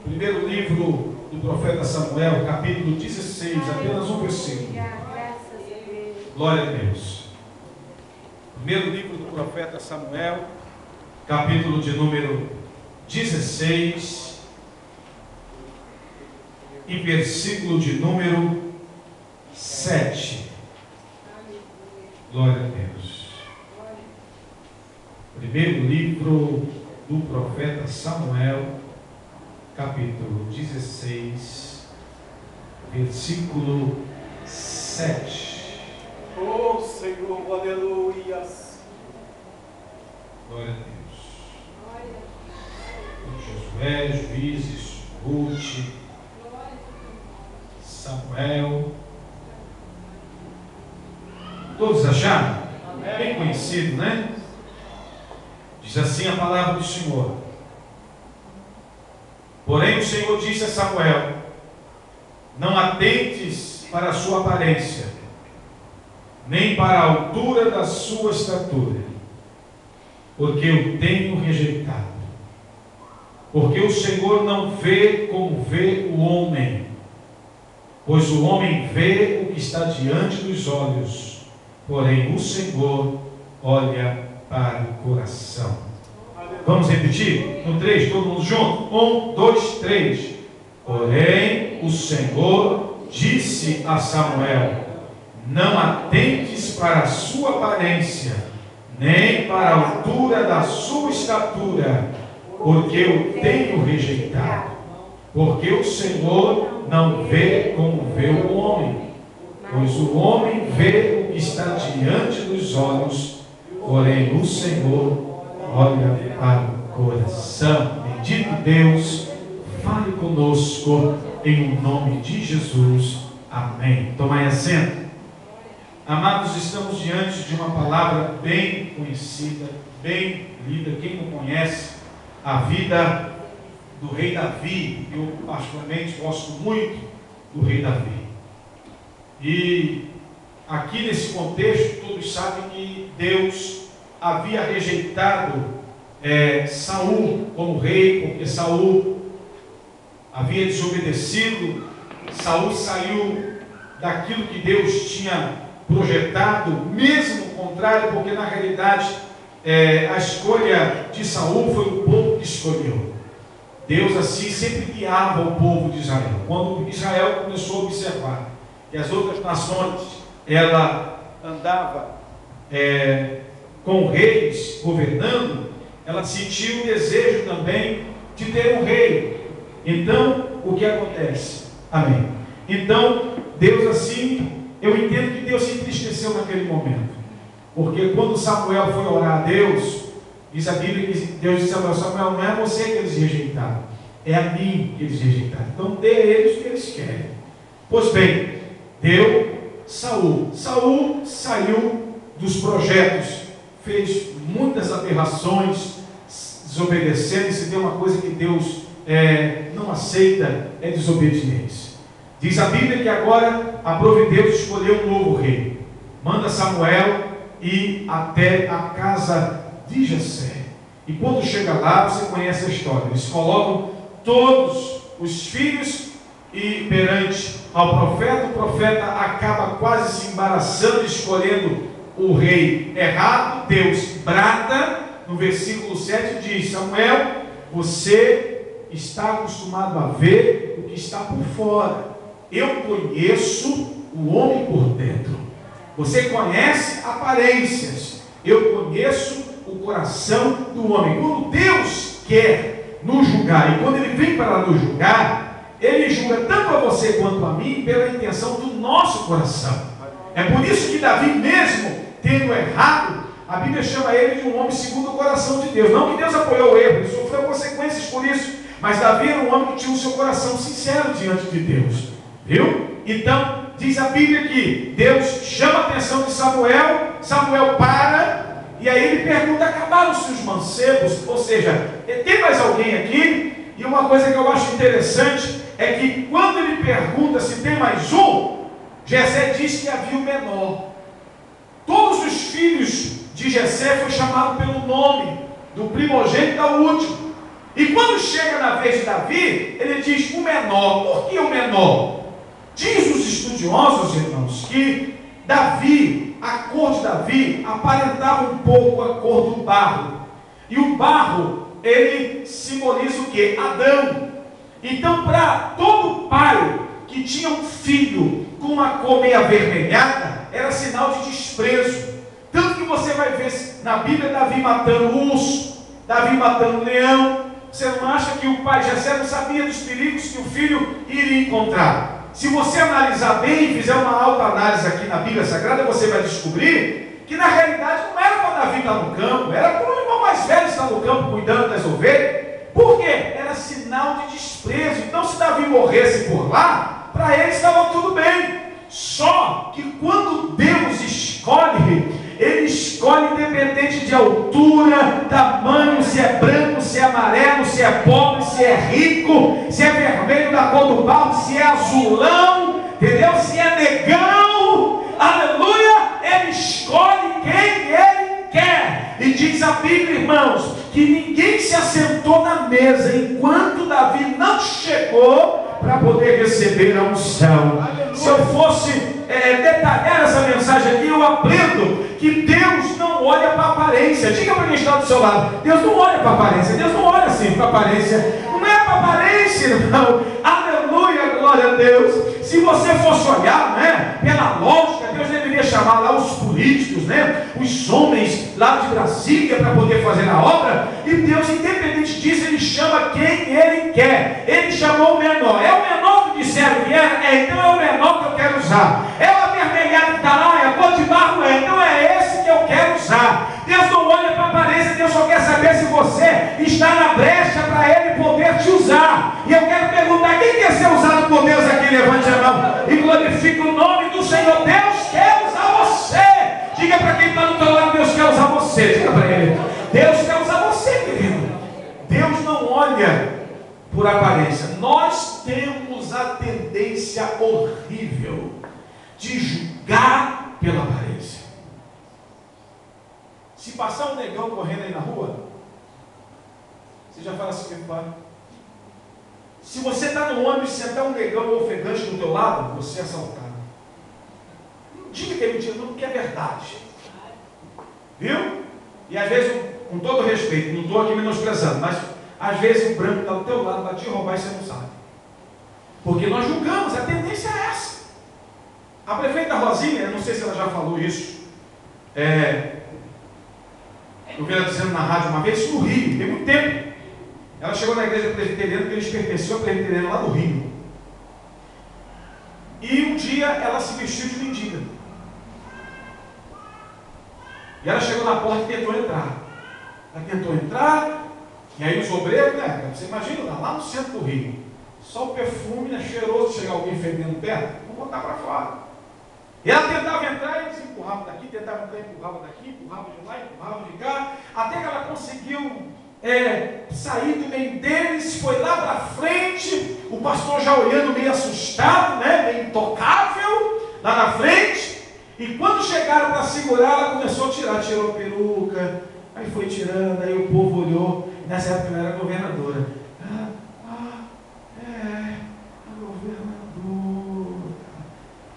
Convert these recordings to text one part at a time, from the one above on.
Primeiro livro do profeta Samuel, capítulo 16, apenas um versículo. Glória a Deus. Primeiro livro do profeta Samuel, capítulo de número 16 e versículo de número 7. Glória a Deus. Primeiro livro do profeta Samuel, capítulo 16, versículo 7. Oh Senhor, aleluias. Glória a Deus. Josué, Juízes, Ruth, Samuel. Todos acharam? Bem conhecido, né? Diz assim a palavra do Senhor. Porém o Senhor disse a Samuel: não atentes para a sua aparência, nem para a altura da sua estatura, porque eu tenho rejeitado. Porque o Senhor não vê como vê o homem, pois o homem vê o que está diante dos olhos, porém o Senhor olha para o coração. Vamos repetir? No 3, todo mundo junto? 1, 2, 3. Porém o Senhor disse a Samuel: não atentes para a sua aparência, nem para a altura da sua estatura, porque eu tenho rejeitado. Porque o Senhor não vê como vê o homem, pois o homem vê o que está diante dos olhos, porém o Senhor olha para o coração. Bendito Deus, fale conosco em nome de Jesus. Amém. Tomai assento. Amados, estamos diante de uma palavra bem conhecida, bem lida. Quem não conhece a vida do rei Davi, eu particularmente gosto muito do rei Davi. E aqui nesse contexto, todos sabem que Deus havia rejeitado Saul como rei, porque Saul havia desobedecido. Saul saiu daquilo que Deus tinha projetado, mesmo contrário, porque na realidade a escolha de Saul foi o povo que escolheu. Deus assim sempre guiava o povo de Israel. Quando Israel começou a observar que as outras nações ela andava com reis governando, ela sentiu o desejo também de ter um rei. Então o que acontece? Amém. Então Deus assim, eu entendo que Deus se entristeceu naquele momento, porque quando Samuel foi orar a Deus, diz a Bíblia que Deus disse a Samuel: não é você que eles rejeitaram, é a mim que eles rejeitaram, então dê a eles o que eles querem. Pois bem, deu Saul. Saul saiu dos projetos, fez muitas aberrações, desobedecendo. E se tem uma coisa que Deus não aceita, é desobediência. Diz a Bíblia que agora aprove Deus escolher um novo rei. Manda Samuel ir até a casa de Jessé. E quando chega lá, você conhece a história. Eles colocam todos os filhos e perante ao profeta. O profeta acaba quase se embaraçando, escolhendo o rei errado. Deus brada. No versículo 7 diz: Samuel, você está acostumado a ver o que está por fora. Eu conheço o homem por dentro. Você conhece aparências. Eu conheço o coração do homem. Quando Deus quer nos julgar, e quando Ele vem para nos julgar, Ele julga tanto a você quanto a mim pela intenção do nosso coração. É por isso que Davi, mesmo tendo errado, a Bíblia chama ele de um homem segundo o coração de Deus. Não que Deus apoiou o erro, ele sofreu consequências por isso, mas Davi era um homem que tinha o seu coração sincero diante de Deus. Viu? Então, diz a Bíblia que Deus chama a atenção de Samuel. Samuel para, e aí ele pergunta: acabaram-se os mancebos? Ou seja, tem mais alguém aqui? E uma coisa que eu acho interessante é que quando ele pergunta se tem mais um, Jessé diz que havia o menor. Todos os filhos de Jessé foram chamados pelo nome, do primogênito ao último. E quando chega na vez de Davi, ele diz o menor. Por que o menor? Diz os estudiosos, irmãos, que Davi, a cor de Davi, aparentava um pouco a cor do barro. E o barro, ele simboliza o quê? Adão. Então, para todo pai que tinha um filho com uma cor meio avermelhada, era sinal de desprezo. Tanto que você vai ver na Bíblia Davi matando urso, Davi matando leão. Você não acha que o pai Jessé não sabia dos perigos que o filho iria encontrar? Se você analisar bem e fizer uma autoanálise aqui na Bíblia Sagrada, você vai descobrir que na realidade não era para Davi estar no campo, era para o irmão mais velho estar no campo cuidando das ovelhas. Por quê? Era sinal de desprezo. Então, se Davi morresse por lá, para ele estava tudo bem. Só que quando Deus escolhe, Ele escolhe independente de altura, tamanho, se é branco, se é amarelo, se é pobre, se é rico, se é vermelho da cor do barro, se é azulão, entendeu? Se é negão, aleluia, Ele escolhe quem Ele quer. E diz a Bíblia, irmãos, que ninguém se assentou na mesa enquanto Davi não chegou para poder receber a unção. Se eu fosse detalhar essa mensagem aqui, eu aprendo que Deus não olha para a aparência. Diga para quem está do seu lado: Deus não olha para a aparência. Deus não olha assim para a aparência. Não é para a aparência, não. Aleluia, glória a Deus. Se você fosse olhar, né, pela lógica, Deus deveria chamar lá os políticos, né, os homens lá de Brasília para poder fazer a obra. E Deus, independente disso, Ele chama quem Ele quer. Ele chamou o menor. É o menor que disseram que era? Então é o menor que eu quero usar. É o avermelhado que está lá? É a cor de barro? Então é esse que eu quero usar. Deus não olha para a aparência, Deus só quer saber se você está na brecha para Ele poder te usar. E eu quero perguntar: quem quer ser usado por Deus aqui? Levante a mão e glorifique o nome do Senhor. Deus quer usar você. Diga para quem está do teu lado: Deus quer usar você. Diga para ele: Deus quer usar você, querido. Deus não olha por aparência. Nós temos a tendência horrível de julgar pela aparência. Se passar um negão correndo aí na rua, você já fala assim: pai. Se você está no ônibus e sentar um negão ofegante do teu lado, você é assaltado. Não diga que é mentira, não, porque é verdade. Viu? E às vezes, com todo respeito, não estou aqui menosprezando, mas às vezes o branco está do teu lado para te roubar e você não sabe. Porque nós julgamos, a tendência é essa. A prefeita Rosinha, não sei se ela já falou isso, eu vi ela dizendo na rádio uma vez, no Rio, tem muito tempo. Ela chegou na igreja presbiteriana, que eles pertenciam à presbiteriana lá do Rio. E um dia ela se vestiu de mendiga. E ela chegou na porta e tentou entrar. Ela tentou entrar, e aí os obreiros, né? Você imagina, lá no centro do Rio, só o perfume, né, cheiroso, chegar alguém fedendo perto, vamos botar para fora. E ela tentava entrar e eles empurravam daqui, tentava entrar e empurrava daqui, empurrava de lá, empurrava de cá, até que ela conseguiu sair do meio deles, foi lá para frente, o pastor já olhando meio assustado, né, meio intocável, lá na frente. E quando chegaram para segurar, ela começou a tirar, tirou a peruca, aí foi tirando, aí o povo olhou. Nessa época ela era governadora. A governadora.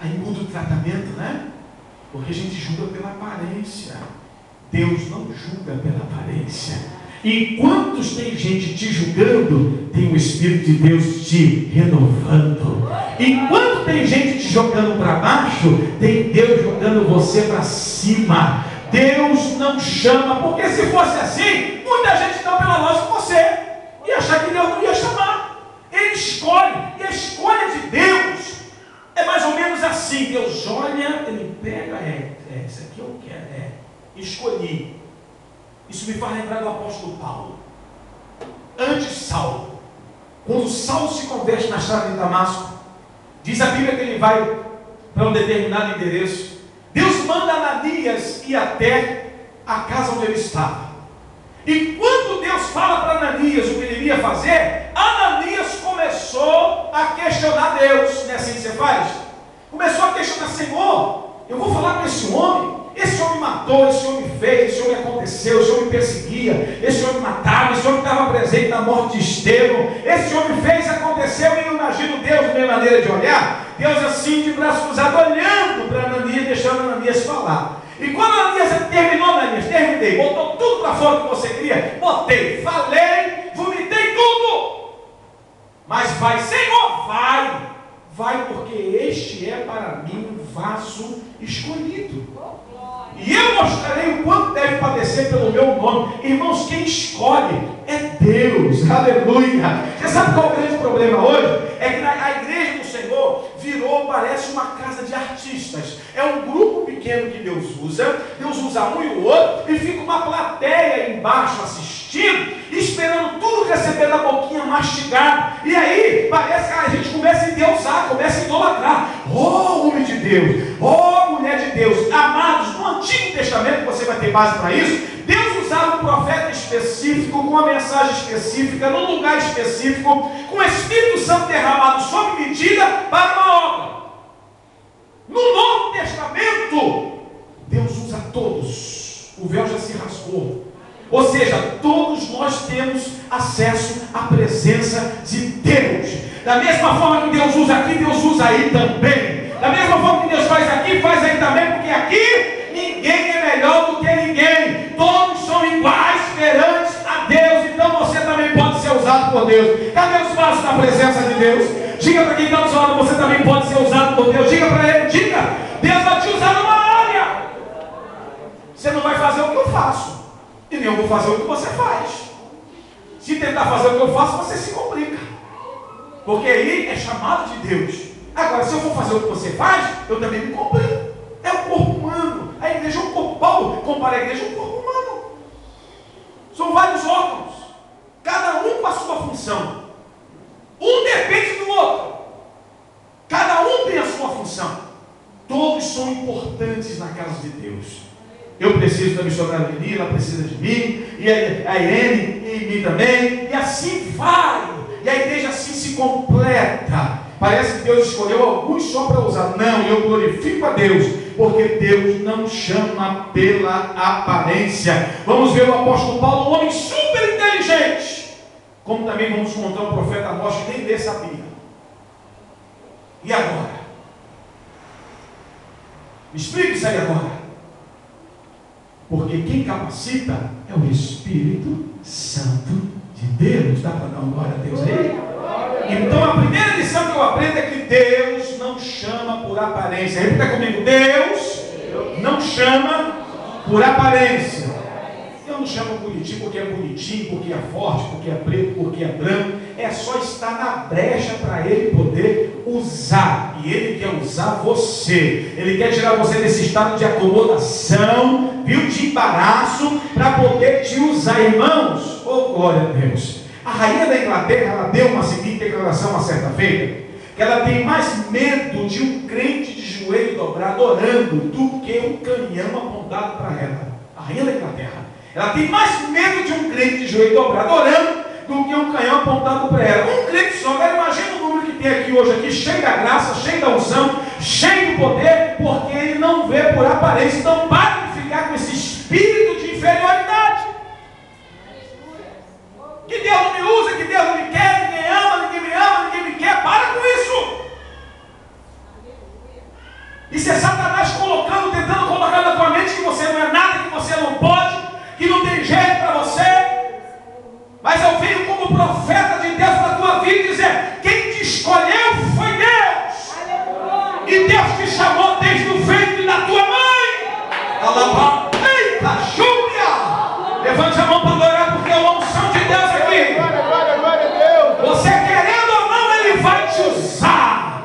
Aí muda o tratamento, né? Porque a gente julga pela aparência. Deus não julga pela aparência. Enquanto tem gente te julgando, tem o Espírito de Deus te renovando. Enquanto tem gente te jogando para baixo, tem Deus jogando você para cima. Deus não chama, porque se fosse assim, muita gente não pela lógica com você e achar que Deus não ia chamar. Ele escolhe, e a escolha de Deus é mais ou menos assim. Deus olha, Ele pega, isso aqui eu quero, escolhi. Isso me faz lembrar do apóstolo Paulo. Antes Saulo, quando Saulo se converte na estrada de Damasco, diz a Bíblia que ele vai para um determinado endereço. Deus manda Ananias ir até a casa onde ele estava. E quando Deus fala para Ananias o que ele iria fazer, Ananias começou a questionar Deus. Não é assim que você faz? Começou a questionar: Senhor, eu vou falar com esse homem. Esse homem matou, esse homem fez, esse homem aconteceu, esse homem perseguia, esse homem matava, esse homem estava presente na na morte de Estevão. Esse homem fez, aconteceu, e eu imagino Deus, na minha maneira de olhar, Deus assim de braço cruzado, olhando para Ananias, deixando Ananias falar. E quando Ananias terminou, Ananias, terminei, botou tudo para fora que você queria, botei, falei, vomitei tudo. Mas vai, Senhor, vai, porque este é para mim um vaso escolhido. E eu mostrarei o quanto deve padecer pelo meu nome. Irmãos, quem escolhe é Deus. Aleluia. Você sabe qual é o grande problema hoje? É que a igreja do Senhor virou, parece uma casa de artistas. É um grupo pequeno que Deus usa um e o outro, e fica uma plateia embaixo assistindo, esperando tudo receber na boquinha mastigado. E aí, parece que a gente começa a endeusar, começa a idolatrar. Oh, homem de Deus, oh, mulher de Deus. Amados, no Antigo Testamento, você vai ter base para isso, Deus usava um profeta específico, com uma mensagem específica, num lugar específico, com o Espírito Santo derramado sob medida para uma obra. No Novo Testamento, Deus usa todos. O véu já se rasgou. Ou seja, todos nós temos acesso à presença de Deus. Da mesma forma que Deus usa aqui, Deus usa aí também. Da mesma forma que Deus faz aqui, faz aí também, porque aqui ninguém é melhor do que ninguém. Todos são iguais perante a Deus. Então você também pode ser usado por Deus. Cadê os passos da presença de Deus? Diga para quem está do seu lado, você também pode ser usado por Deus. Diga para ele, diga, Deus vai te usar numa área. Você não vai fazer o que eu faço, e nem eu vou fazer o que você faz. Se tentar fazer o que eu faço, você se complica, porque aí é chamado de Deus. Agora, se eu for fazer o que você faz, eu também me complico. É o corpo humano. A igreja é um corpo. Paulo compara a igreja a um corpo humano. São vários órgãos, cada um com a sua função. Um depende do outro. Cada um tem a sua função. Todos são importantes na casa de Deus. Eu preciso da missionária Lili, ela precisa de mim, e a Irene, e mim também, e assim vai. E a igreja assim se completa. Parece que Deus escolheu alguns só para usar. Não, eu glorifico a Deus, porque Deus não chama pela aparência. Vamos ver o apóstolo Paulo, um homem super inteligente, como também vamos encontrar um profeta Amós que nem ler sabia. E agora? Me explique isso aí agora. Porque quem capacita é o Espírito Santo de Deus. Dá para dar uma glória a Deus aí? Então a primeira lição que eu aprendo é que Deus não chama por aparência. Repita comigo: Deus não chama por aparência. Eu não chamo bonitinho porque é bonitinho, porque é forte, porque é preto, porque é branco. É só estar na brecha para Ele poder usar. E Ele quer usar você. Ele quer tirar você desse estado de acomodação, viu, de embaraço, para poder te usar. Irmãos, oh glória a Deus. A rainha da Inglaterra, ela deu uma seguinte declaração uma certa feita, que ela tem mais medo de um crente de joelho dobrado orando do que um canhão apontado para ela. A rainha da Inglaterra, ela tem mais medo de um crente de joelho dobrado orando do que um canhão apontado para ela. Um crente só. Agora imagina o número que tem aqui hoje, aqui, cheio da graça, cheio da unção, cheio do poder, porque ele não vê por aparência. Então pare de ficar com esse espírito de inferioridade. Que Deus não me usa, que Deus não me quer, ninguém me ama, ninguém me quer. Para com isso. Isso é Satanás colocando, tentando colocar na tua mente que você não é nada, que você não pode, que não tem jeito para você. Mas eu venho como profeta de Deus para a tua vida dizer: quem te escolheu foi Deus. E Deus te chamou desde o ventre da tua mãe. Eita, Júlia! Levante a mão para adorar, porque é uma unção de Deus aqui. Glória a Deus. Você querendo ou não, Ele vai te usar.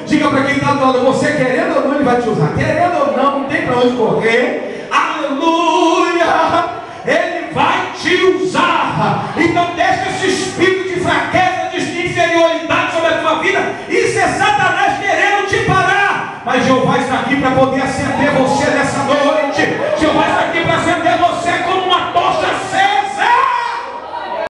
Diga para quem está do lado: você querendo ou não, Ele vai te usar. Querendo ou não tem para onde correr. Aleluia! Ele vai te usar. Então deixa esse espírito de fraqueza, de inferioridade sobre a tua vida. Isso é Satanás querendo te parar. Mas Jeová está aqui para poder acender você.